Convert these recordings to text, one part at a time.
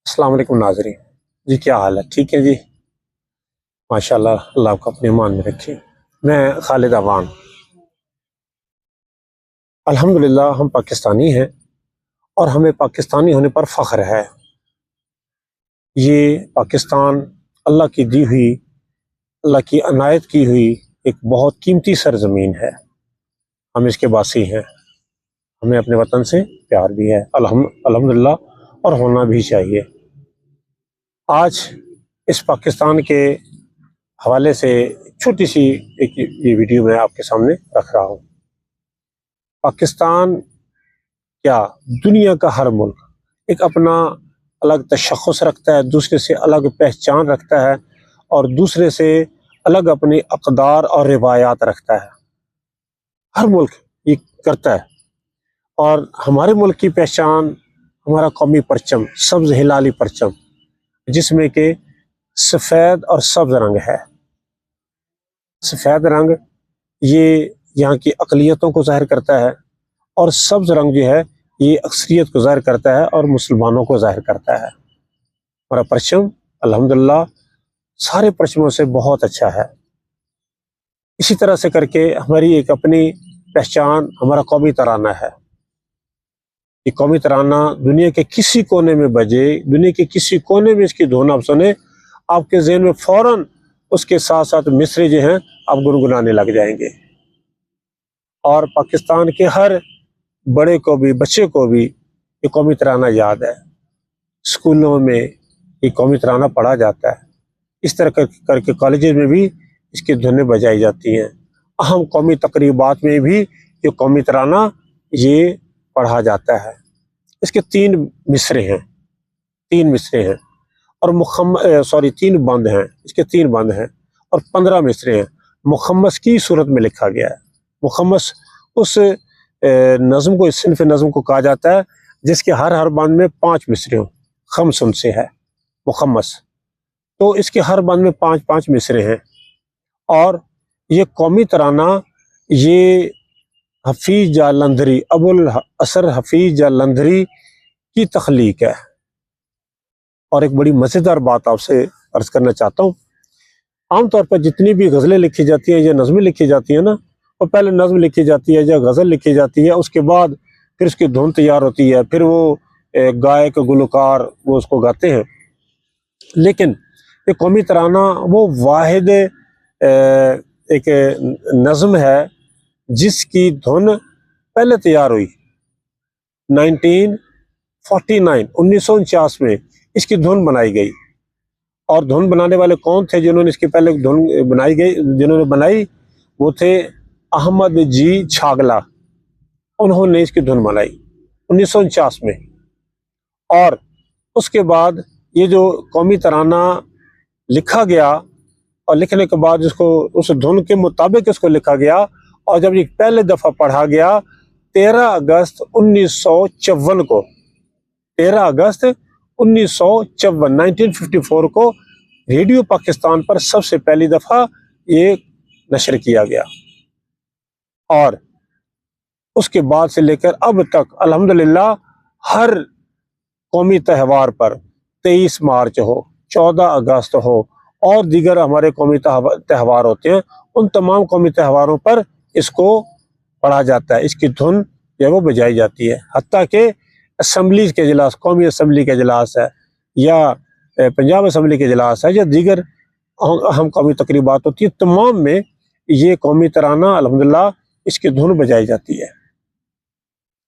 السلام علیکم ناظرین جی، کیا حال ہے؟ ٹھیک ہے جی، ماشاءاللہ، اللہ آپ کو اپنے ایمان میں رکھے۔ میں خالد عوان، الحمدللہ ہم پاکستانی ہیں اور ہمیں پاکستانی ہونے پر فخر ہے۔ یہ پاکستان اللہ کی دی ہوئی، اللہ کی عنایت کی ہوئی ایک بہت قیمتی سرزمین ہے۔ ہم اس کے باسی ہیں، ہمیں اپنے وطن سے پیار بھی ہے الحمدللہ، اور ہونا بھی چاہیے۔ آج اس پاکستان کے حوالے سے چھوٹی سی ایک یہ ویڈیو میں آپ کے سامنے رکھ رہا ہوں۔ پاکستان کیا، دنیا کا ہر ملک ایک اپنا الگ تشخص رکھتا ہے، دوسرے سے الگ پہچان رکھتا ہے، اور دوسرے سے الگ اپنی اقدار اور روایات رکھتا ہے۔ ہر ملک یہ کرتا ہے، اور ہمارے ملک کی پہچان ہمارا قومی پرچم، سبز ہلالی پرچم، جس میں کہ سفید اور سبز رنگ ہے۔ سفید رنگ یہ یہاں کی اقلیتوں کو ظاہر کرتا ہے، اور سبز رنگ جو ہے یہ اکثریت کو ظاہر کرتا ہے اور مسلمانوں کو ظاہر کرتا ہے۔ ہمارا پرچم الحمدللہ سارے پرچموں سے بہت اچھا ہے۔ اسی طرح سے کر کے ہماری ایک اپنی پہچان ہمارا قومی ترانہ ہے۔ یہ قومی ترانہ دنیا کے کسی کونے میں بجے، دنیا کے کسی کونے میں اس کی دھن آپ سنیں، آپ کے ذہن میں فوراً اس کے ساتھ ساتھ مصرے جو ہیں آپ گنگنانے لگ جائیں گے۔ اور پاکستان کے ہر بڑے کو بھی، بچے کو بھی یہ قومی ترانہ یاد ہے۔ اسکولوں میں یہ قومی ترانہ پڑھا جاتا ہے، اس طرح کر کے کالجز میں بھی اس کی دھنیں بجائی جاتی ہیں۔ اہم قومی تقریبات میں بھی یہ قومی ترانہ یہ پڑھا جاتا ہے۔ اس کے تین مصرے ہیں، اور تین بند ہیں، اس کے تین بند ہیں اور 15 مصرے ہیں۔ مخمس کی صورت میں لکھا گیا ہے۔ مخمس اس نظم کو، اس صنف نظم کو کہا جاتا ہے جس کے ہر بند میں 5 مصرے ہوں۔ خمسن سے ہے مخمس، تو اس کے ہر بند میں 5 مصرے ہیں۔ اور یہ قومی ترانہ یہ حفیظ جالندھری، ابو الاثر حفیظ جالندھری کی تخلیق ہے۔ اور ایک بڑی مزیدار بات آپ سے عرض کرنا چاہتا ہوں، عام طور پر جتنی بھی غزلیں لکھی جاتی ہیں یا نظمیں لکھی جاتی ہیں نا، وہ پہلے نظم لکھی جاتی ہے یا غزل لکھی جاتی ہے، اس کے بعد پھر اس کی دھن تیار ہوتی ہے، پھر وہ گائک گلوکار وہ اس کو گاتے ہیں۔ لیکن یہ قومی ترانہ وہ واحد ایک نظم ہے جس کی دھن پہلے تیار ہوئی 1949 میں اس کی دھن بنائی گئی۔ اور دھن بنانے والے کون تھے جنہوں نے اس کی پہلے دھن بنائی؟ وہ تھے احمد جی چھاگلا، انہوں نے اس کی دھن بنائی 1949 میں۔ اور اس کے بعد یہ جو قومی ترانہ لکھا گیا، اور لکھنے کے بعد اس کو اس دھن کے مطابق اس کو لکھا گیا، اور جب یہ پہلے دفعہ پڑھا گیا 13 اگست 1954 کو، 13 اگست 1954 کو ریڈیو پاکستان پر سب سے پہلی دفعہ یہ نشر کیا گیا۔ اور اس کے بعد سے لے کر اب تک الحمدللہ ہر قومی تہوار پر 23 مارچ ہو، 14 اگست ہو، اور دیگر ہمارے قومی تہوار ہوتے ہیں، ان تمام قومی تہواروں پر اس کو پڑھا جاتا ہے، اس کی دھن جو وہ بجائی جاتی ہے۔ حتیٰ کہ اسمبلیز کے اجلاس، قومی اسمبلی کے اجلاس ہے، یا پنجاب اسمبلی کے اجلاس ہے، یا دیگر اہم قومی تقریبات ہوتی ہیں، تمام میں یہ قومی ترانہ الحمدللہ اس کی دھن بجائی جاتی ہے۔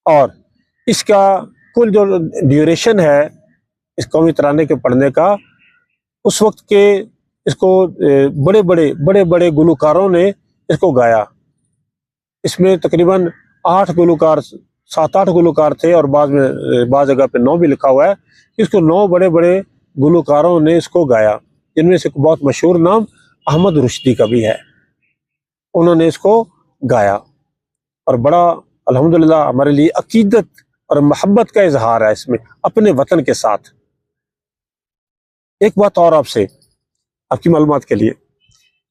اور اس کا کل جو ڈیوریشن ہے اس قومی ترانے کے پڑھنے کا، اس وقت کے اس کو بڑے بڑے گلوکاروں نے اس کو گایا۔ اس میں تقریباً 7-8 گلوکار تھے، اور بعض جگہ پہ 9 بھی لکھا ہوا ہے۔ اس کو 9 بڑے بڑے گلوکاروں نے اس کو گایا، جن میں سے بہت مشہور نام احمد رشدی کا بھی ہے۔ انہوں نے اس کو گایا، اور بڑا الحمدللہ ہمارے لیے عقیدت اور محبت کا اظہار ہے اس میں اپنے وطن کے ساتھ۔ ایک بات اور آپ کی معلومات کے لیے،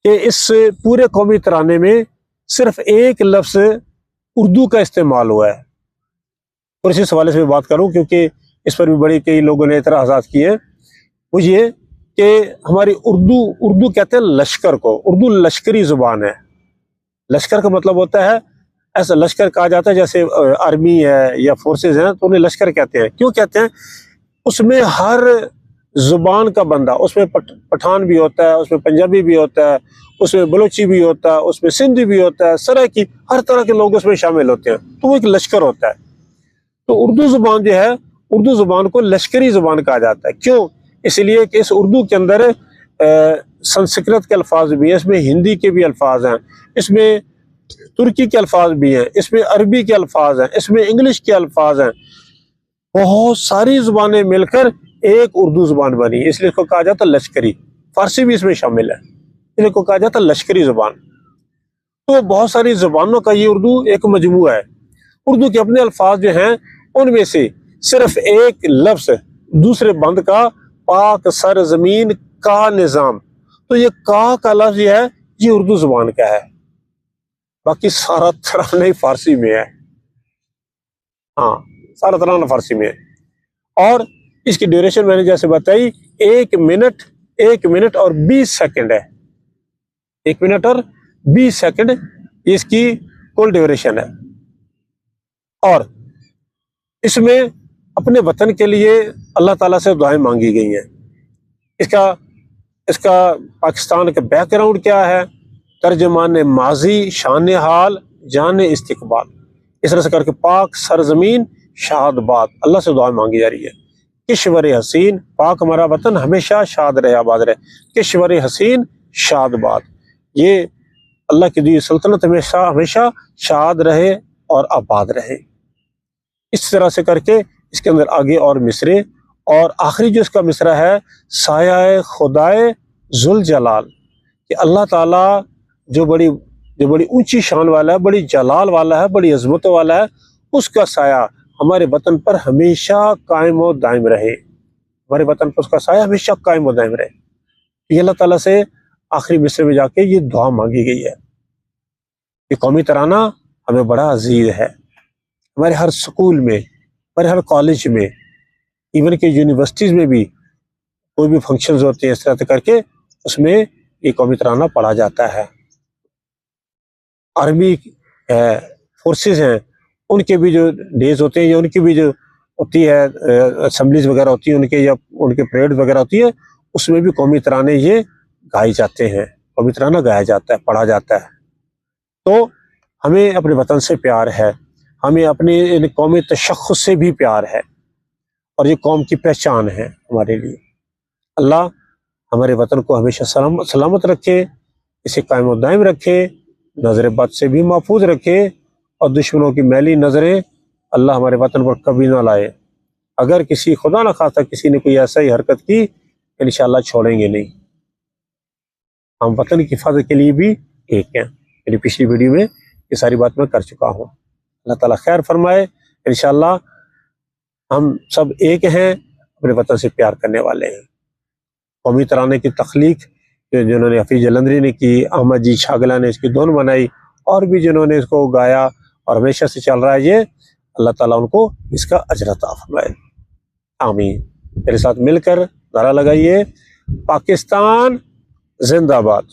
کہ اس پورے قومی ترانے میں صرف ایک لفظ اردو کا استعمال ہوا ہے۔ اور اسی حوالے سے میں بات کروں، کیونکہ اس پر بھی بڑی کئی لوگوں نے اعتراضات کیے، وہ یہ کہ ہماری اردو کہتے ہیں لشکر کو، اردو لشکری زبان ہے۔ لشکر کا مطلب ہوتا ہے، ایسا لشکر کہا جاتا ہے جیسے آرمی ہے یا فورسز ہیں تو انہیں لشکر کہتے ہیں۔ کیوں کہتے ہیں؟ اس میں ہر زبان کا بندہ، اس میں پٹھان بھی ہوتا ہے، اس میں پنجابی بھی ہوتا ہے، اس میں بلوچی بھی ہوتا ہے، اس میں سندھی بھی ہوتا ہے، سرائکی، ہر طرح کے لوگ اس میں شامل ہوتے ہیں، تو وہ ایک لشکر ہوتا ہے۔ تو اردو زبان جو ہے، اردو زبان کو لشکری زبان کہا جاتا ہے۔ کیوں؟ اس لیے کہ اس اردو کے اندر سنسکرت کے الفاظ بھی ہیں، اس میں ہندی کے بھی الفاظ ہیں، اس میں ترکی کے الفاظ بھی ہیں، اس میں عربی کے الفاظ ہیں، اس میں انگلش کے الفاظ ہیں، بہت ساری زبانیں مل کر ایک اردو زبان بنی، اس لیے اس کو کہا جاتا ہے لشکری۔ فارسی بھی اس میں شامل ہے، اس لیے کو کہا جاتا ہے لشکری زبان۔ تو بہت ساری زبانوں کا یہ اردو ایک مجموعہ ہے۔ اردو کے اپنے الفاظ جو ہیں ان میں سے صرف ایک لفظ دوسرے بند کا، پاک سر زمین کا نظام، تو یہ کا لفظ یہ ہے، یہ اردو زبان کا ہے، باقی سارا ترانہ فارسی میں ہے۔ ہاں، سارا ترانہ فارسی میں ہے۔ اور اس کی ڈیوریشن میں نے جیسے بتائی 1 منٹ اور 20 سیکنڈ ہے۔ 1 منٹ اور 20 سیکنڈ اس کی کل ڈیوریشن ہے۔ اور اس میں اپنے وطن کے لیے اللہ تعالیٰ سے دعائیں مانگی گئی ہیں۔ اس کا پاکستان کا بیک گراؤنڈ کیا ہے؟ ترجمان ماضی، شان حال، جان استقبال، اس طرح سے کر کے پاک سرزمین شاد باد، اللہ سے دعائیں مانگی جا رہی ہے۔ کشور حسین، پاک ہمارا وطن ہمیشہ شاد رہے، آباد رہے۔ کشور حسین شاد باد، یہ اللہ کی دی سلطنت ہمیشہ شاد رہے اور آباد رہے۔ اس طرح سے کر کے اس کے اندر آگے اور مصرے، اور آخری جو اس کا مصرع ہے، سایہ خدائے ذوالجلال، کہ اللہ تعالیٰ جو بڑی اونچی شان والا ہے، بڑی جلال والا ہے، بڑی عظمت والا ہے، اس کا سایہ ہمارے وطن پر ہمیشہ قائم و دائم رہے، ہمارے وطن پر اس کا سایہ ہمیشہ قائم و دائم رہے۔ یہ اللہ تعالیٰ سے آخری مصرے میں جا کے یہ دعا مانگی گئی ہے۔ یہ قومی ترانہ ہمیں بڑا عزیز ہے، ہمارے ہر سکول میں، ہمارے ہر کالج میں، ایون کہ یونیورسٹیز میں بھی کوئی بھی فنکشنز ہوتے ہیں اس طرح سے کر کے اس میں یہ قومی ترانہ پڑھا جاتا ہے۔ آرمی فورسز ہیں، ان کے بھی جو ڈیز ہوتے ہیں یا ان کی بھی جو ہوتی ہے اسمبلیز وغیرہ ہوتی ہیں ان کے، یا ان کے پریڈ وغیرہ ہوتی ہے، اس میں بھی قومی ترانے یہ گائے جاتے ہیں، قومی ترانہ گایا جاتا ہے، پڑھا جاتا ہے۔ تو ہمیں اپنے وطن سے پیار ہے، ہمیں اپنے قومی تشخص سے بھی پیار ہے، اور یہ قوم کی پہچان ہے ہمارے لیے۔ اللہ ہمارے وطن کو ہمیشہ سلامت رکھے، اسے قائم و دائم رکھے، نظر بد سے بھی محفوظ رکھے، اور دشمنوں کی میلی نظریں اللہ ہمارے وطن پر کبھی نہ لائے۔ اگر کسی خدا نہ خواستہ کسی نے کوئی ایسا ہی حرکت کی، انشاءاللہ چھوڑیں گے نہیں۔ ہم وطن کی حفاظت کے لیے بھی ایک ہیں۔ میری پچھلی ویڈیو میں یہ ساری بات میں کر چکا ہوں۔ اللہ تعالیٰ خیر فرمائے۔ انشاءاللہ ہم سب ایک ہیں، اپنے وطن سے پیار کرنے والے ہیں۔ قومی ترانے کی تخلیق جنہوں نے حفیظ جلندری نے کی، احمد جی شاگلا نے اس کی دھن بنائی، اور بھی جنہوں نے اس کو گایا اور ہمیشہ سے چل رہا ہے، یہ اللہ تعالیٰ ان کو اس کا اجر عطا فرمائے، آمین۔ میرے ساتھ مل کر نعرہ لگائیے، پاکستان زندہ باد۔